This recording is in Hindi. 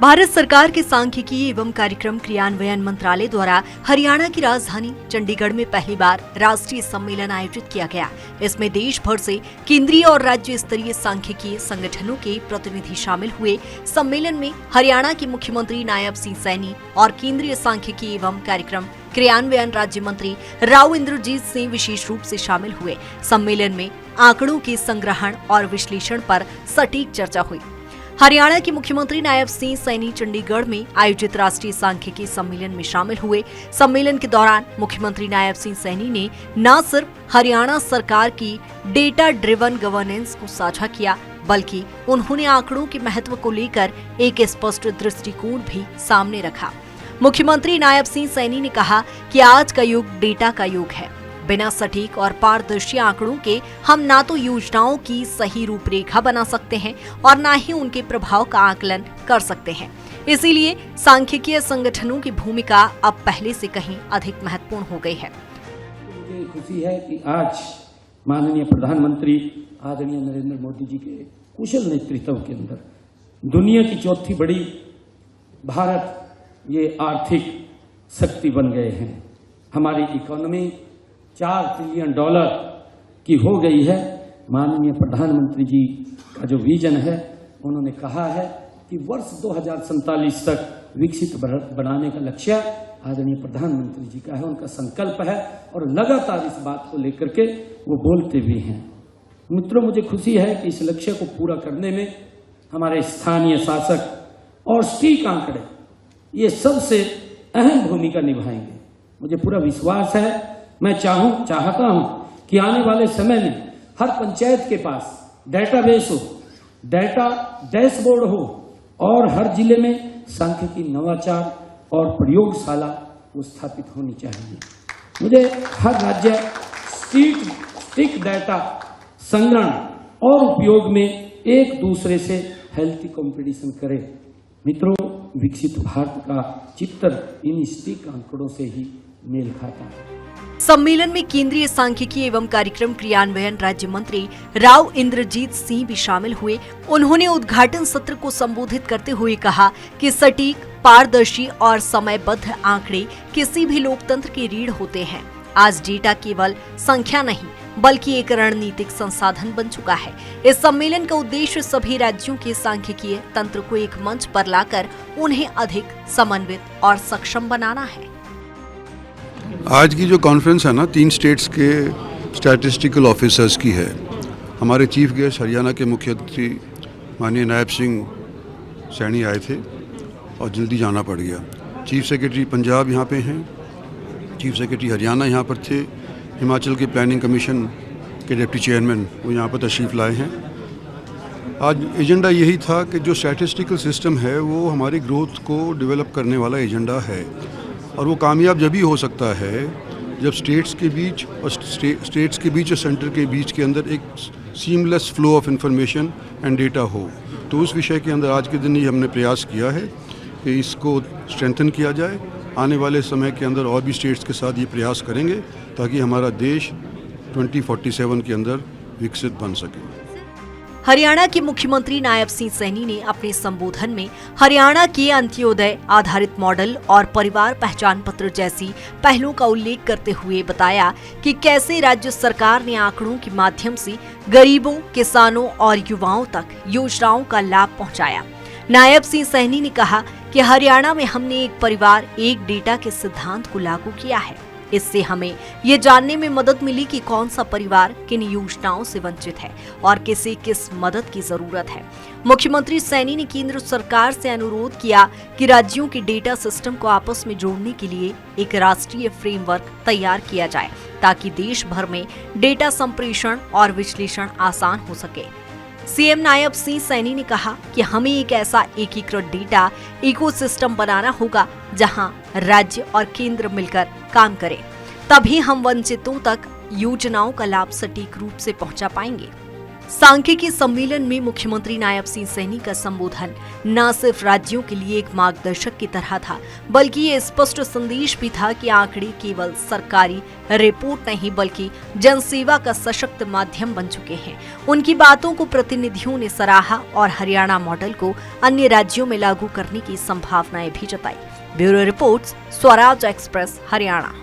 भारत सरकार के सांख्यिकी एवं कार्यक्रम क्रियान्वयन मंत्रालय द्वारा हरियाणा की राजधानी चंडीगढ़ में पहली बार राष्ट्रीय सम्मेलन आयोजित किया गया। इसमें देश भर से केंद्रीय और राज्य स्तरीय सांख्यिकीय संगठनों के प्रतिनिधि शामिल हुए। सम्मेलन में हरियाणा के मुख्यमंत्री नायब सिंह सैनी और केंद्रीय सांख्यिकी एवं कार्यक्रम क्रियान्वयन राज्य मंत्री राव इंद्रजीत सिंह विशेष रूप से शामिल हुए। सम्मेलन में आंकड़ों के संग्रहण और विश्लेषण पर सटीक चर्चा हुई। हरियाणा के मुख्यमंत्री नायब सिंह सैनी चंडीगढ़ में आयोजित राष्ट्रीय सांख्यिकी सम्मेलन में शामिल हुए। सम्मेलन के दौरान मुख्यमंत्री नायब सिंह सैनी ने न सिर्फ हरियाणा सरकार की डेटा ड्रिवन गवर्नेंस को साझा किया, बल्कि उन्होंने आंकड़ों के महत्व को लेकर एक स्पष्ट दृष्टिकोण भी सामने रखा। मुख्यमंत्री नायब सिंह सैनी ने कहा कि आज का युग डेटा का युग है। बिना सटीक और पारदर्शी आंकड़ों के हम ना तो योजनाओं की सही रूपरेखा बना सकते हैं और ना ही उनके प्रभाव का आकलन कर सकते हैं। इसीलिए सांख्यिकीय संगठनों की भूमिका अब पहले से कहीं अधिक महत्वपूर्ण हो गई है। मुझे खुशी है कि आज माननीय प्रधानमंत्री आदरणीय नरेंद्र मोदी जी के कुशल नेतृत्व के अंदर दुनिया की चौथी बड़ी भारत ये आर्थिक शक्ति बन गए हैं। हमारी इकोनॉमी $4 ट्रिलियन की हो गई है। माननीय प्रधानमंत्री जी का जो विजन है, उन्होंने कहा है कि वर्ष 2047 तक विकसित भारत बनाने का लक्ष्य आदरणीय प्रधानमंत्री जी का है, उनका संकल्प है और लगातार इस बात को लेकर के वो बोलते भी हैं। मित्रों, मुझे खुशी है कि इस लक्ष्य को पूरा करने में हमारे स्थानीय शासक और सटीक आंकड़े ये सबसे अहम भूमिका निभाएंगे। मुझे पूरा विश्वास है, मैं चाहता हूं कि आने वाले समय में हर पंचायत के पास डेटाबेस हो, डेटा डैशबोर्ड हो और हर जिले में सांख्यिकी नवाचार और प्रयोगशाला वो स्थापित होनी चाहिए। मुझे हर राज्य सटीक डेटा संग्रहण और उपयोग में एक दूसरे से हेल्थी कंपटीशन करे। मित्रों, विकसित भारत का चित्र इन सटीक आंकड़ों से ही मेल खाता है। सम्मेलन में केंद्रीय सांख्यिकी एवं कार्यक्रम क्रियान्वयन राज्य मंत्री राव इंद्रजीत सिंह भी शामिल हुए। उन्होंने उद्घाटन सत्र को संबोधित करते हुए कहा कि सटीक, पारदर्शी और समयबद्ध आंकड़े किसी भी लोकतंत्र की रीढ़ होते हैं। आज डेटा केवल संख्या नहीं, बल्कि एक रणनीतिक संसाधन बन चुका है। इस सम्मेलन का उद्देश्य सभी राज्यों के सांख्यिकीय तंत्र को एक मंच पर लाकर उन्हें अधिक समन्वित और सक्षम बनाना है। आज की जो कॉन्फ्रेंस है ना, 3 स्टेट्स के स्टैटिस्टिकल ऑफिसर्स की है। हमारे चीफ गेस्ट हरियाणा के मुख्यमंत्री माननीय नायब सिंह सैनी आए थे और जल्दी जाना पड़ गया। चीफ सेक्रेटरी पंजाब यहाँ पे हैं, चीफ सेक्रेटरी हरियाणा यहाँ पर थे, हिमाचल के प्लानिंग कमीशन के डिप्टी चेयरमैन वो यहाँ पर तशरीफ़ लाए हैं। आज एजेंडा यही था कि जो स्टैटिस्टिकल सिस्टम है वो हमारी ग्रोथ को डेवलप करने वाला एजेंडा है और वो कामयाब जब ही हो सकता है जब स्टेट्स के बीच और सेंटर के बीच के अंदर एक seamless flow of information and data हो। तो उस विषय के अंदर आज के दिन ही हमने प्रयास किया है कि इसको स्ट्रेंथन किया जाए। आने वाले समय के अंदर और भी स्टेट्स के साथ ये प्रयास करेंगे ताकि हमारा देश 2047 के अंदर विकसित बन सके। हरियाणा के मुख्यमंत्री नायब सिंह सैनी ने अपने संबोधन में हरियाणा के अंत्योदय आधारित मॉडल और परिवार पहचान पत्र जैसी पहलों का उल्लेख करते हुए बताया कि कैसे राज्य सरकार ने आंकड़ों के माध्यम से गरीबों, किसानों और युवाओं तक योजनाओं का लाभ पहुंचाया। नायब सिंह सैनी ने कहा कि हरियाणा में हमने एक परिवार एक डेटा के सिद्धांत को लागू किया है। इससे हमें ये जानने में मदद मिली कि कौन सा परिवार किन योजनाओं से वंचित है और किसे किस मदद की जरूरत है। मुख्यमंत्री सैनी ने केंद्र सरकार से अनुरोध किया कि राज्यों के डेटा सिस्टम को आपस में जोड़ने के लिए एक राष्ट्रीय फ्रेमवर्क तैयार किया जाए ताकि देश भर में डेटा संप्रेषण और विश्लेषण आसान हो सके। सीएम नायब सिंह सैनी ने कहा कि हमें एक ऐसा एकीकृत डेटा इकोसिस्टम बनाना होगा जहां राज्य और केंद्र मिलकर काम करें, तभी हम वंचितों तक योजनाओं का लाभ सटीक रूप से पहुंचा पाएंगे। सांख्यिकी सम्मेलन में मुख्यमंत्री नायब सिंह सैनी का संबोधन न सिर्फ राज्यों के लिए एक मार्गदर्शक की तरह था, बल्कि ये स्पष्ट संदेश भी था कि आंकड़े केवल सरकारी रिपोर्ट नहीं बल्कि जनसेवा का सशक्त माध्यम बन चुके हैं। उनकी बातों को प्रतिनिधियों ने सराहा और हरियाणा मॉडल को अन्य राज्यों में लागू करने की संभावनाएं भी जताई। Bureau reports, Swaraj express, Haryana.